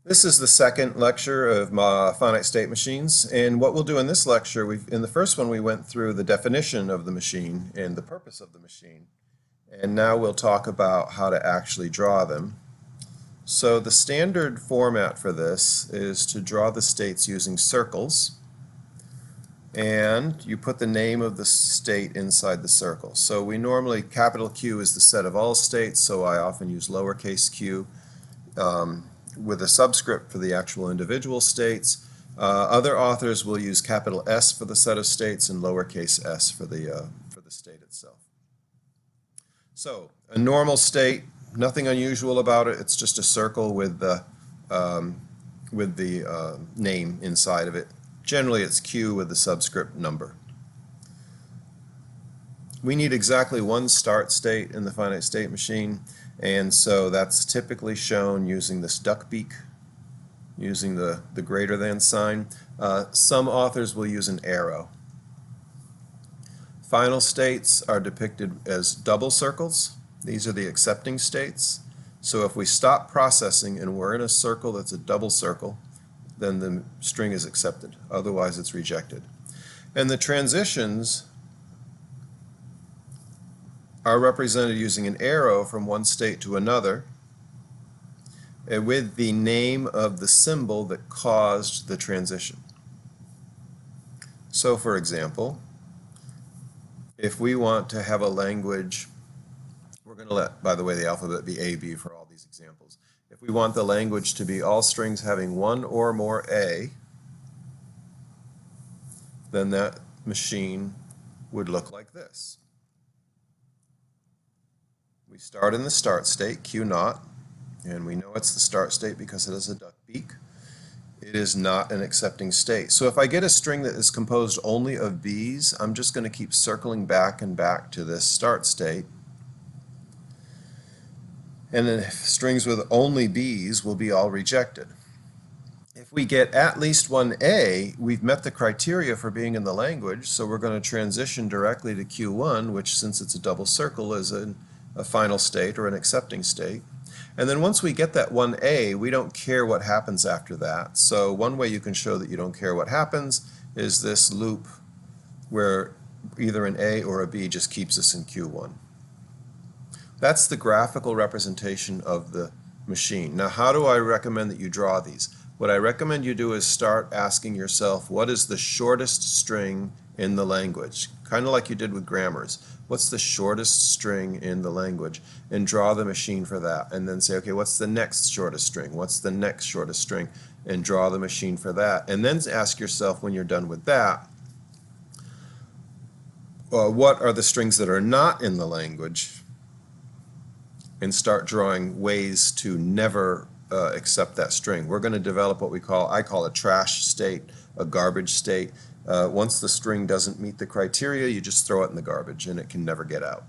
This is the second lecture of my finite state machines, and what we'll do in this lecture, in the first one we went through the definition of the machine and the purpose of the machine, and now we'll talk about how to actually draw them. So the standard format for this is to draw the states using circles, and you put the name of the state inside the circle. So we normally, capital Q is the set of all states, so I often use lowercase q. With a subscript for the actual individual states. Other authors will use capital S for the set of states and lowercase s for the state itself. So a normal state, nothing unusual about it. It's just a circle with the name inside of it. Generally, it's Q with the subscript number. We need exactly one start state in the finite state machine, and so that's typically shown using this duck beak, using the greater than sign. Some authors will use an arrow. Final states are depicted as double circles. These are the accepting states. So if we stop processing and we're in a circle that's a double circle, then the string is accepted. Otherwise, it's rejected. And the transitions are represented using an arrow from one state to another with the name of the symbol that caused the transition. So for example, if we want to have a language, we're going to let, by the way, the alphabet be A, B for all these examples. If we want the language to be all strings having one or more A, then that machine would look like this. We start in the start state, Q0, and we know it's the start state because it has a duck beak. It is not an accepting state. So if I get a string that is composed only of B's, I'm just going to keep circling back and back to this start state. And then strings with only B's will be all rejected. If we get at least one A, we've met the criteria for being in the language, so we're going to transition directly to Q1, which, since it's a double circle, is a final state or an accepting state. And then once we get that 1A, we don't care what happens after that. So one way you can show that you don't care what happens is this loop where either an A or a B just keeps us in Q1. That's the graphical representation of the machine. Now, how do I recommend that you draw these? What I recommend you do is start asking yourself, what is the shortest string in the language? Kind of like you did with grammars. What's the shortest string in the language? And draw the machine for that. And then say, okay, what's the next shortest string? What's the next shortest string? And draw the machine for that. And then ask yourself, when you're done with that, what are the strings that are not in the language? And start drawing ways to never accept that string. We're going to develop what I call a trash state, a garbage state. Once the string doesn't meet the criteria, you just throw it in the garbage and it can never get out.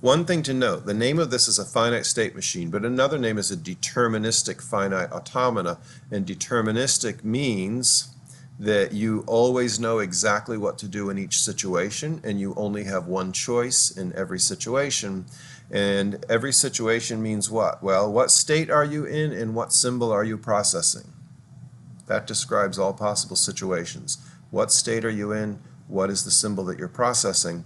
One thing to note, the name of this is a finite state machine, but another name is a deterministic finite automata. And deterministic means that you always know exactly what to do in each situation, and you only have one choice in every situation. And every situation means what? Well, what state are you in and what symbol are you processing? That describes all possible situations. What state are you in? What is the symbol that you're processing?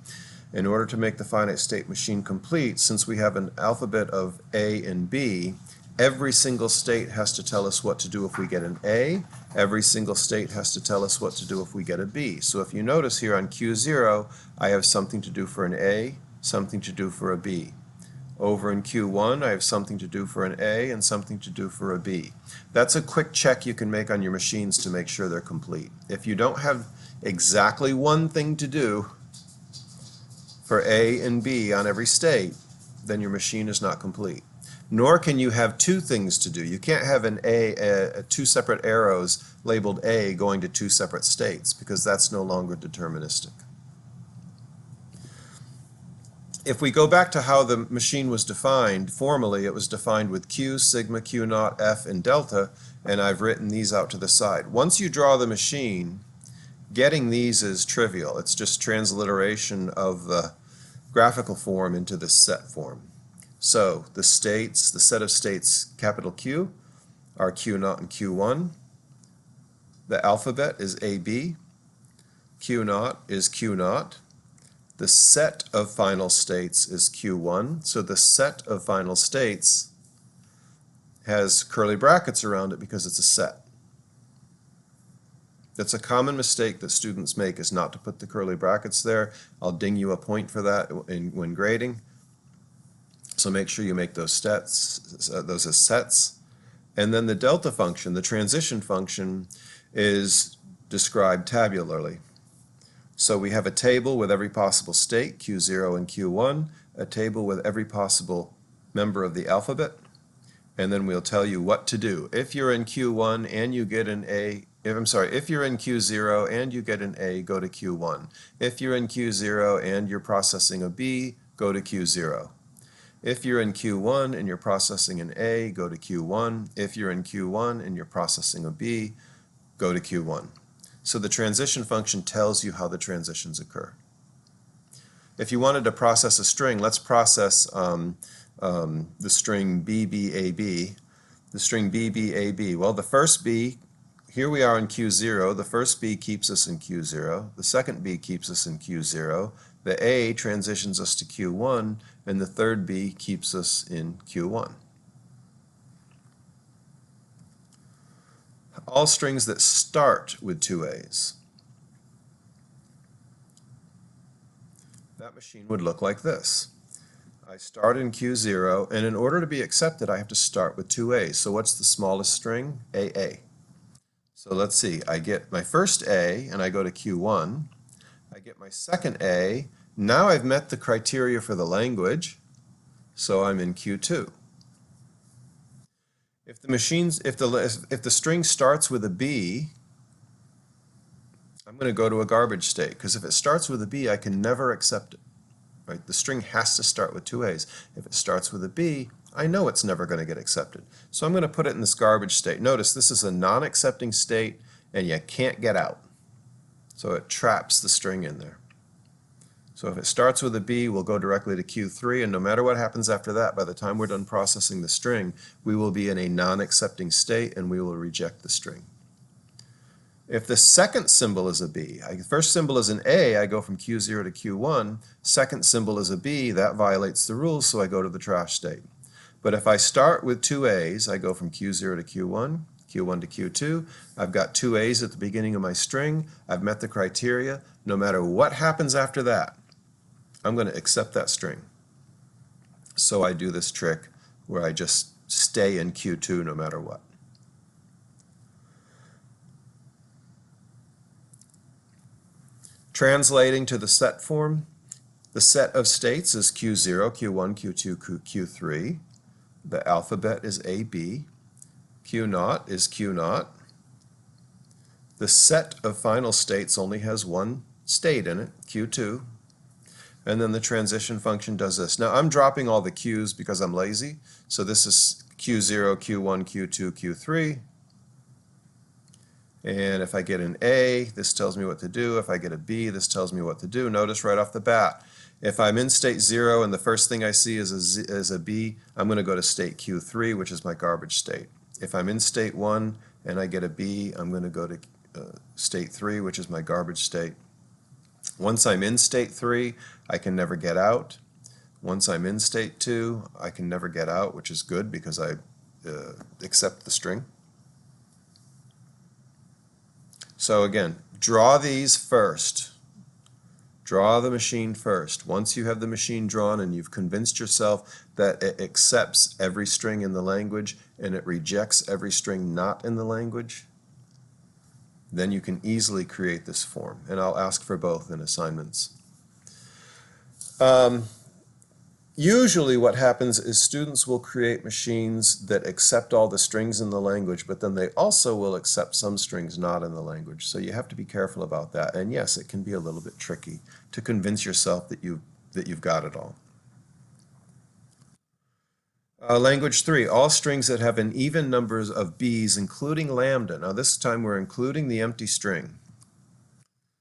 In order to make the finite state machine complete, since we have an alphabet of A and B, every single state has to tell us what to do if we get an A. Every single state has to tell us what to do if we get a B. So if you notice here on Q0, I have something to do for an A, something to do for a B. Over in Q1, I have something to do for an A and something to do for a B. That's a quick check you can make on your machines to make sure they're complete. If you don't have exactly one thing to do for A and B on every state, then your machine is not complete. Nor can you have two things to do. You can't have two separate arrows labeled A going to two separate states, because that's no longer deterministic. If we go back to how the machine was defined, formally it was defined with Q, sigma, Q0, F, and delta, and I've written these out to the side. Once you draw the machine, getting these is trivial. It's just transliteration of the graphical form into the set form. So the states, the set of states, capital Q, are Q0 and Q1. The alphabet is AB. Q0 is Q0. The set of final states is Q1. So the set of final states has curly brackets around it because it's a set. That's a common mistake that students make, is not to put the curly brackets there. I'll ding you a point for that when grading. So make sure you make those those as sets. And then the delta function, the transition function, is described tabularly. So we have a table with every possible state, Q0 and Q1, a table with every possible member of the alphabet, and then we'll tell you what to do. If you're in Q1 and you get an A, if you're in Q0 and you get an A, go to Q1. If you're in Q0 and you're processing a B, go to Q0. If you're in Q1 and you're processing an A, go to Q1. If you're in Q1 and you're processing a B, go to Q1. So the transition function tells you how the transitions occur. If you wanted to process a string, let's process the string BBAB. The string BBAB, well, the first B, here we are in Q0, the first B keeps us in Q0, the second B keeps us in Q0, the A transitions us to Q1, and the third B keeps us in Q1. All strings that start with two A's. That machine would look like this. I start in Q0, and in order to be accepted, I have to start with two A's. So what's the smallest string? AA. So let's see, I get my first A, and I go to Q1. I get my second A. Now I've met the criteria for the language, so I'm in Q2. If the string starts with a B, I'm going to go to a garbage state, because if it starts with a B, I can never accept it. Right? The string has to start with two A's. If it starts with a B, I know it's never going to get accepted. So I'm going to put it in this garbage state. Notice this is a non-accepting state, and you can't get out. So it traps the string in there. So if it starts with a B, we'll go directly to Q3, and no matter what happens after that, by the time we're done processing the string, we will be in a non-accepting state, and we will reject the string. If the second symbol is a B, first symbol is an A, I go from Q0 to Q1. Second symbol is a B, that violates the rules, so I go to the trash state. But if I start with two A's, I go from Q0 to Q1, Q1 to Q2. I've got two A's at the beginning of my string. I've met the criteria. No matter what happens after that, I'm going to accept that string. So I do this trick where I just stay in Q2 no matter what. Translating to the set form, the set of states is Q0, Q1, Q2, Q3. The alphabet is AB. Q0 is Q0. The set of final states only has one state in it, Q2. And then the transition function does this. Now I'm dropping all the Q's because I'm lazy. So this is Q0, Q1, Q2, Q3. And if I get an A, this tells me what to do. If I get a B, this tells me what to do. Notice right off the bat, if I'm in state 0 and the first thing I see is a B, I'm going to go to state Q3, which is my garbage state. If I'm in state 1 and I get a B, I'm going to go to state 3, which is my garbage state. Once I'm in state 3, I can never get out. Once I'm in state 2, I can never get out, which is good because I accept the string. So again, draw these first. Draw the machine first. Once you have the machine drawn and you've convinced yourself that it accepts every string in the language and it rejects every string not in the language, then you can easily create this form. And I'll ask for both in assignments. Usually what happens is students will create machines that accept all the strings in the language, but then they also will accept some strings not in the language. So you have to be careful about that. And yes, it can be a little bit tricky to convince yourself that you've got it all. Language 3, all strings that have an even numbers of B's, including lambda. Now this time we're including the empty string.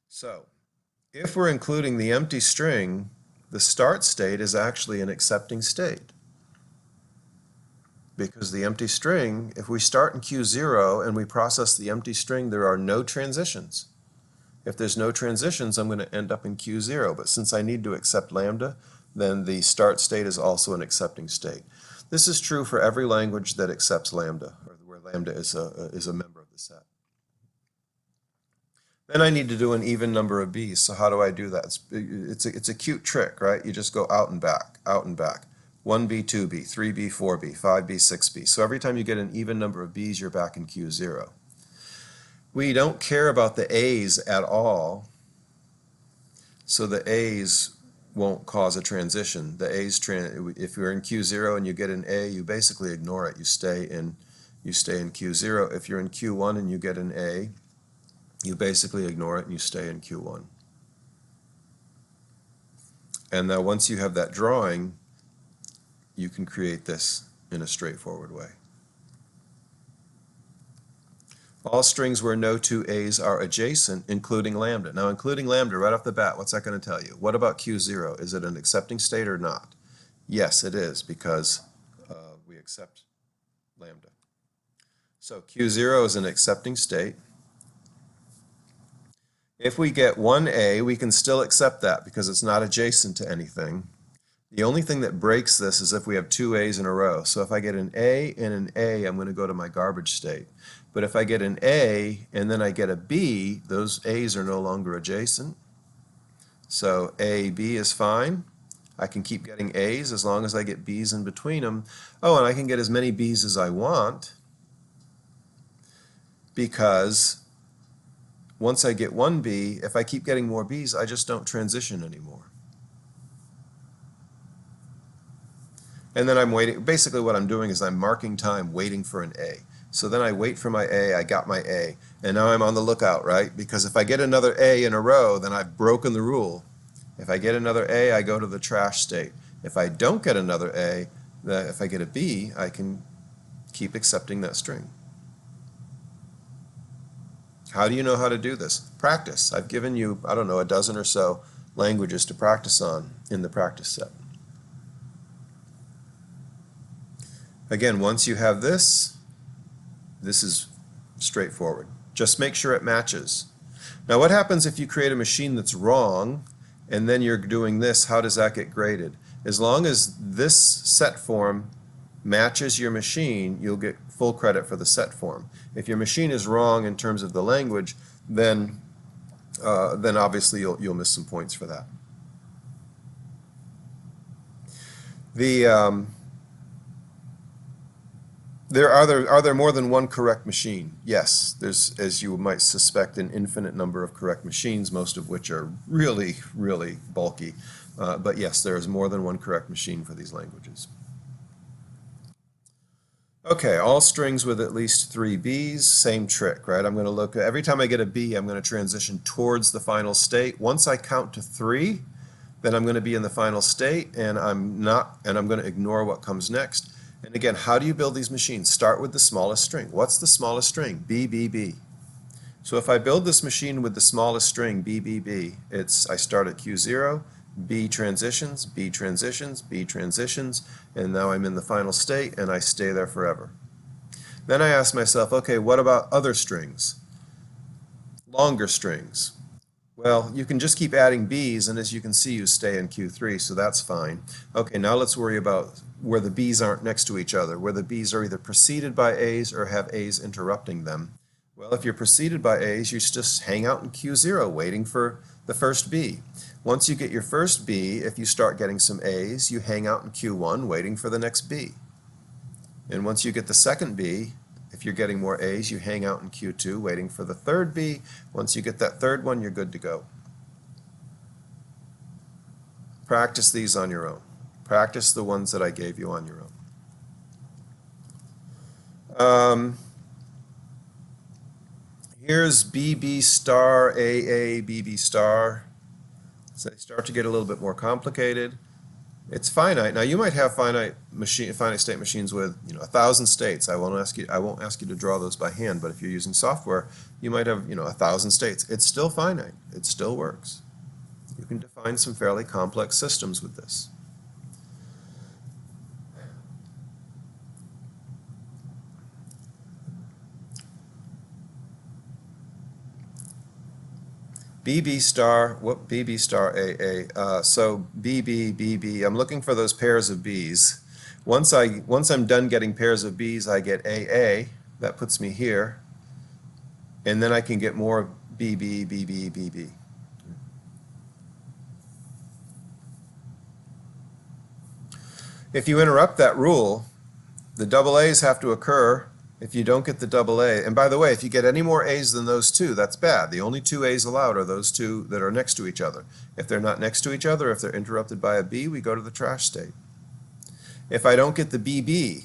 So if we're including the empty string, the start state is actually an accepting state because the empty string, if we start in Q0 and we process the empty string, there are no transitions. If there's no transitions, I'm going to end up in Q0. But since I need to accept lambda, then the start state is also an accepting state. This is true for every language that accepts lambda, or where lambda is a member of the set. Then I need to do an even number of b's. So how do I do that? It's a cute trick, right? You just go out and back, out and back. 1b, 2b, 3b, 4b, 5b, 6b. So every time you get an even number of b's, you're back in Q0. We don't care about the a's at all, so the a's won't cause a transition. The a's, if you're in Q0 and you get an a, you basically ignore it. You stay in Q0. If you're in Q1 and you get an a, you basically ignore it and you stay in Q1. And now once you have that drawing, you can create this in a straightforward way. All strings where no two a's are adjacent, including lambda. Now, including lambda right off the bat, what's that going to tell you? What about Q0? Is it an accepting state or not? Yes, it is, because we accept lambda. So Q0 is an accepting state. If we get one a, we can still accept that because it's not adjacent to anything. The only thing that breaks this is if we have two a's in a row. So if I get an a and an a, I'm going to go to my garbage state. But if I get an a and then I get a b, those a's are no longer adjacent. So a, b is fine. I can keep getting a's as long as I get b's in between them. Oh, and I can get as many b's as I want, because once I get one b, if I keep getting more b's, I just don't transition anymore. And then I'm waiting. Basically what I'm doing is I'm marking time waiting for an A. So then I wait for my A, I got my A, and now I'm on the lookout, right? Because if I get another A in a row, then I've broken the rule. If I get another A, I go to the trash state. If I don't get another A, if I get a B, I can keep accepting that string. How do you know how to do this? Practice. I've given you, I don't know, a dozen or so languages to practice on in the practice set. Again, once you have this, this is straightforward. Just make sure it matches. Now what happens if you create a machine that's wrong and then you're doing this? How does that get graded? As long as this set form matches your machine, you'll get full credit for the set form. If your machine is wrong in terms of the language, then obviously you'll miss some points for that. Are there more than one correct machine? Yes, there's, as you might suspect, an infinite number of correct machines, most of which are really, really bulky. But yes, there is more than one correct machine for these languages. Okay, all strings with at least 3 b's, same trick, right? I'm going to look, every time I get a b, I'm going to transition towards the final state. Once I count to 3, then I'm going to be in the final state, and I'm going to ignore what comes next. And again, how do you build these machines? Start with the smallest string. What's the smallest string? B, B, B. So if I build this machine with the smallest string, B, B, B, I start at Q0, B transitions, B transitions, B transitions, and now I'm in the final state and I stay there forever. Then I ask myself, okay, what about other strings? Longer strings. Well, you can just keep adding b's, and as you can see, you stay in Q3, so that's fine. Okay, now let's worry about where the b's aren't next to each other, where the b's are either preceded by a's or have a's interrupting them. Well, if you're preceded by a's, you just hang out in Q0 waiting for the first b. Once you get your first b, if you start getting some a's, you hang out in Q1 waiting for the next b. And once you get the second b, if you're getting more a's, you hang out in Q2 waiting for the third b. Once you get that third one, you're good to go. Practice these on your own. Practice the ones that I gave you on your own. Here's BB star, AA, BB star. So they start to get a little bit more complicated. It's finite. Now you might have finite state machines with 1,000 states. I won't ask you to draw those by hand, but if you're using software, you might have 1,000 states. It's still finite. It still works. You can define some fairly complex systems with this. BB star, what BB star AA. So BB, BB, I'm looking for those pairs of B's. Once I'm done getting pairs of B's, I get AA. That puts me here. And then I can get more BB, BB, BB. If you interrupt that rule, the double A's have to occur. If you don't get the double A, and by the way, if you get any more A's than those two, that's bad. The only two A's allowed are those two that are next to each other. If they're not next to each other, if they're interrupted by a B, we go to the trash state. If I don't get the BB,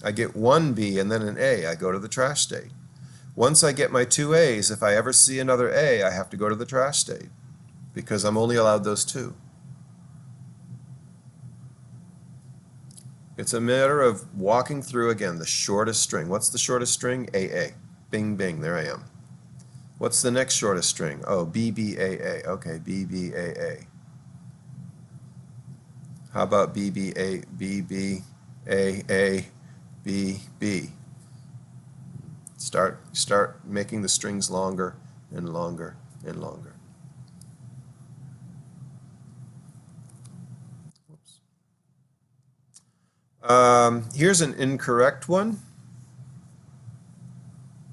I get one B and then an A, I go to the trash state. Once I get my two A's, if I ever see another A, I have to go to the trash state because I'm only allowed those two. It's a matter of walking through, again, the shortest string. What's the shortest string? AA. Bing, bing, there I am. What's the next shortest string? Oh, BBAA. Okay, BBAA. How about BBA, BBAA, BB? Start making the strings longer and longer and longer. Here's an incorrect one.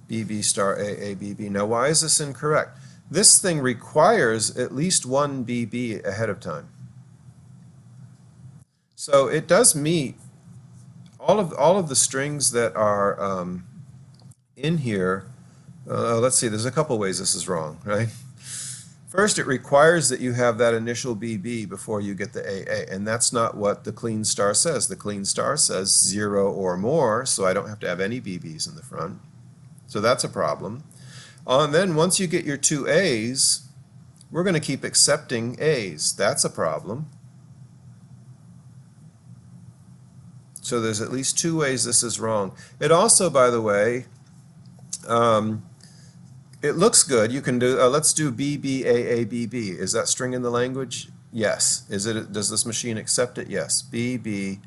BB star AA BB. Now why is this incorrect? This thing requires at least one BB ahead of time. So it does meet all of the strings that are in here. Let's see, there's a couple ways this is wrong, right? First, it requires that you have that initial BB before you get the AA, and that's not what the clean star says. The clean star says 0 or more, so I don't have to have any BBs in the front. So that's a problem. And then once you get your two A's, we're going to keep accepting A's. That's a problem. So there's at least two ways this is wrong. It also, by the way, it looks good. You can do, let's do BBAABB. Is that string in the language? Yes. Does this machine accept it? Yes. BBAABB.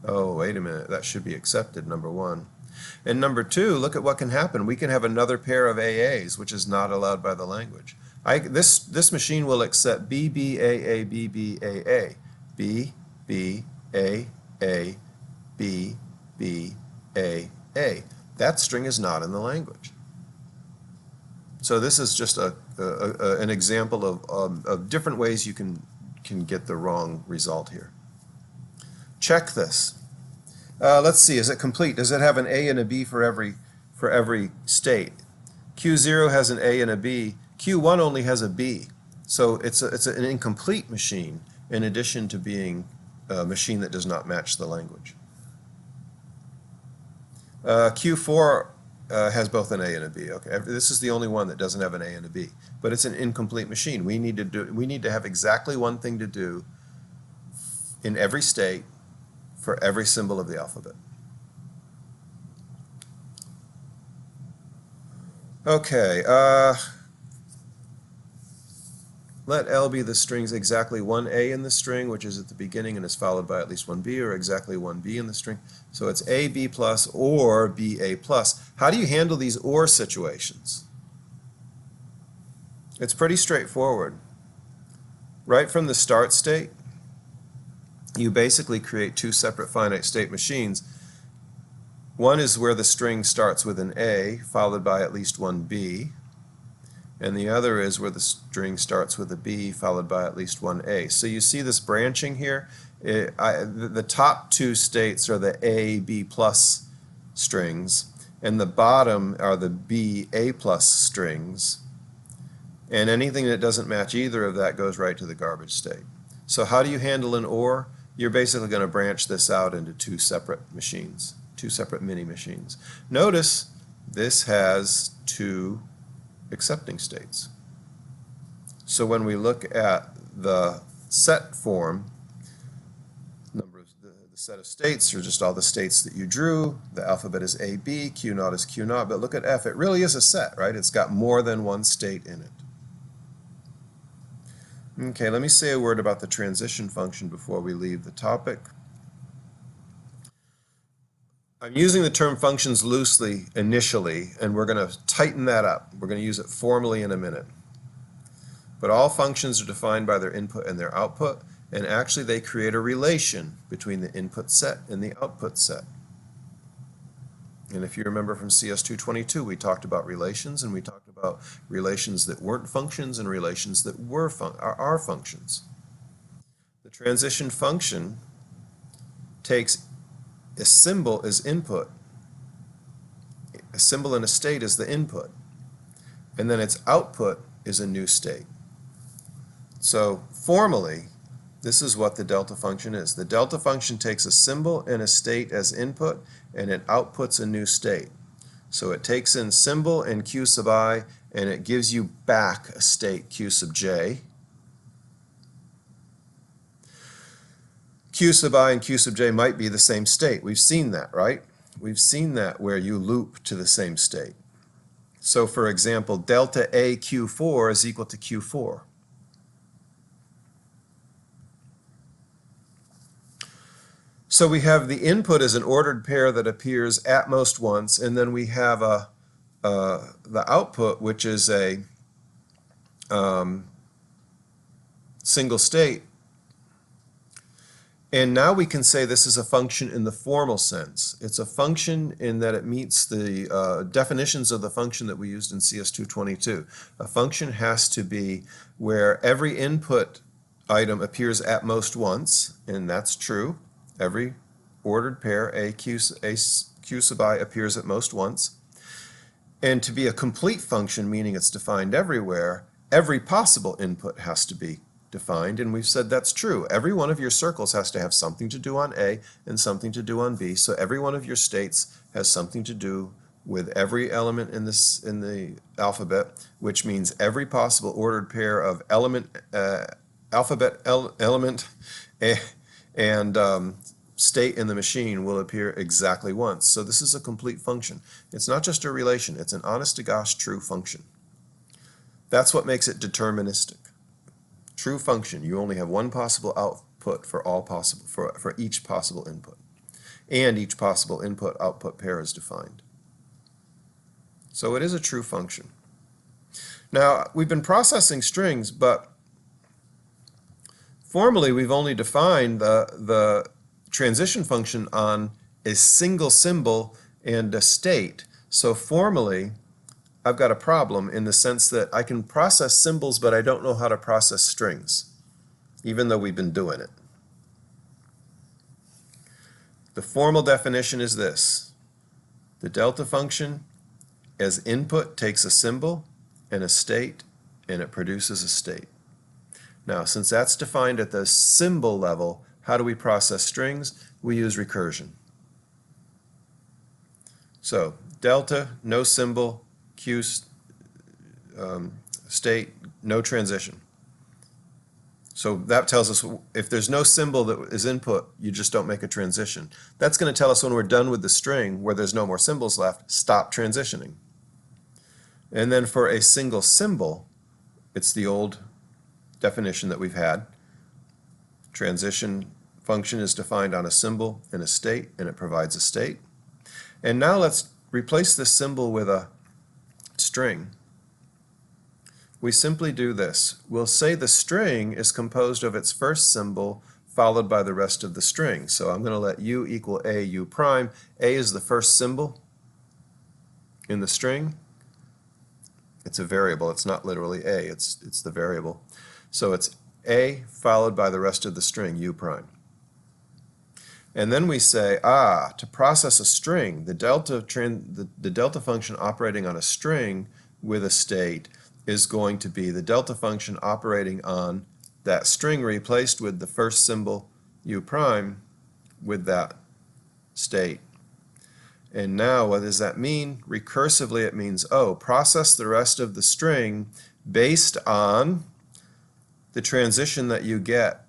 Oh, wait a minute. That should be accepted, number one. And number two, look at what can happen. We can have another pair of AAs, which is not allowed by the language. This machine will accept BBAABBAA. BBAABBAA. That string is not in the language. So this is just an example of different ways you can get the wrong result here. Check this. Let's see, is it complete? Does it have an A and a B for every state? Q0 has an A and a B. Q1 only has a B. So it's an incomplete machine in addition to being a machine that does not match the language. Q4 has both an A and a B. Okay, this is the only one that doesn't have an A and a B, but it's an incomplete machine. We need to have exactly one thing to do in every state for every symbol of the alphabet. Okay, let L be the strings exactly one A in the string, which is at the beginning and is followed by at least one B, or exactly one B in the string. So it's A, B plus, or B, A plus. How do you handle these or situations? It's pretty straightforward. Right from the start state, you basically create two separate finite state machines. One is where the string starts with an A, followed by at least one B. And the other is where the string starts with a B followed by at least one A. So you see this branching here? The top two states are the A, B plus strings, and the bottom are the B, A plus strings. And anything that doesn't match either of that goes right to the garbage state. So how do you handle an OR? You're basically going to branch this out into two separate machines, two separate mini machines. Notice this has two accepting states. So when we look at the set form, the set of states are just all the states that you drew. The alphabet is A, B, Q naught is Q naught, but look at F. It really is a set, right? It's got more than one state in it. Okay, let me say a word about the transition function before we leave the topic. I'm using the term functions loosely initially, and we're going to tighten that up. We're going to use it formally in a minute. But all functions are defined by their input and their output, and actually they create a relation between the input set and the output set. And if you remember from CS332, we talked about relations, and we talked about relations that weren't functions and relations that are functions. The transition function takes a symbol as input, a symbol and a state is the input, and then its output is a new state. So formally, this is what the delta function is. The delta function takes a symbol and a state as input, and it outputs a new state. So it takes in symbol and q sub I, and it gives you back a state q sub j. Q sub I and q sub j might be the same state. We've seen that, right? We've seen that where you loop to the same state. So for example, delta A Q4 is equal to Q4. So we have the input as an ordered pair that appears at most once, and then we have the output, which is a single state. And now we can say this is a function in the formal sense. It's a function in that it meets the definitions of the function that we used in CS332. A function has to be where every input item appears at most once, and that's true. Every ordered pair q sub I appears at most once. And to be a complete function, meaning it's defined everywhere, every possible input has to be defined, and we've said that's true. Every one of your circles has to have something to do on A and something to do on B, so every one of your states has something to do with every element in the alphabet, which means every possible ordered pair of element and state in the machine will appear exactly once. So this is a complete function. It's not just a relation, it's an honest-to-gosh true function. That's what makes it deterministic. True function, you only have one possible output for each possible input. And each possible input-output pair is defined. So it is a true function. Now, we've been processing strings, but formally we've only defined the transition function on a single symbol and a state. So formally, I've got a problem in the sense that I can process symbols, but I don't know how to process strings, even though we've been doing it. The formal definition is this. The delta function as input takes a symbol and a state, and it produces a state. Now, since that's defined at the symbol level, how do we process strings? We use recursion. So delta, no symbol, q state, no transition. So that tells us if there's no symbol that is input, you just don't make a transition. That's going to tell us when we're done with the string, where there's no more symbols left, stop transitioning. And then for a single symbol, it's the old definition that we've had. Transition function is defined on a symbol and a state, and it provides a state. And now let's replace this symbol with a string. We simply do this. We'll say the string is composed of its first symbol followed by the rest of the string. So I'm going to let u equal a u prime. A is the first symbol in the string. It's a variable. It's not literally a. It's the variable. So it's a followed by the rest of the string, u prime. And then we say, to process a string, the delta function operating on a string with a state is going to be the delta function operating on that string replaced with the first symbol u prime with that state. And now what does that mean? Recursively it means, process the rest of the string based on the transition that you get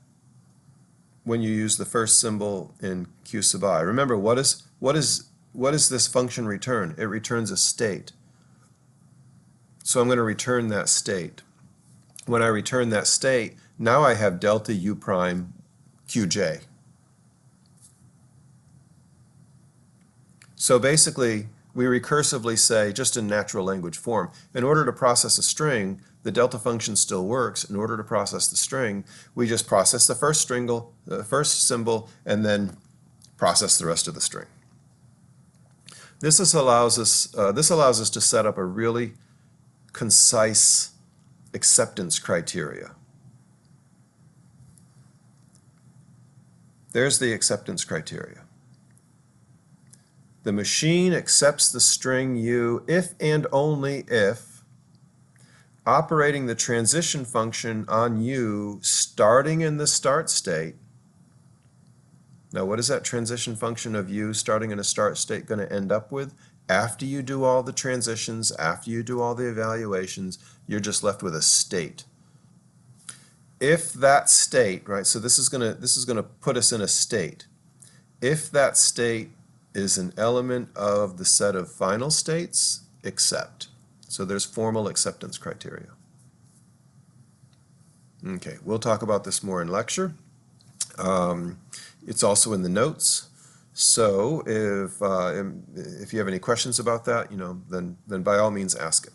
when you use the first symbol in q sub I. Remember, what does this function return? It returns a state. So I'm going to return that state. When I return that state, now I have delta u prime qj. So basically, we recursively say, just in natural language form, in order to process a string, the delta function still works. In order to process the string, we just process the first symbol, and then process the rest of the string. This allows us to set up a really concise acceptance criteria. There's the acceptance criteria. The machine accepts the string U if and only if operating the transition function on U starting in the start state. Now, what is that transition function of U starting in a start state going to end up with? After you do all the transitions, after you do all the evaluations, you're just left with a state. If that state, right, so this is going to put us in a state. If that state is an element of the set of final states, accept. So there's formal acceptance criteria. Okay, we'll talk about this more in lecture. It's also in the notes. So if you have any questions about that, then by all means ask it.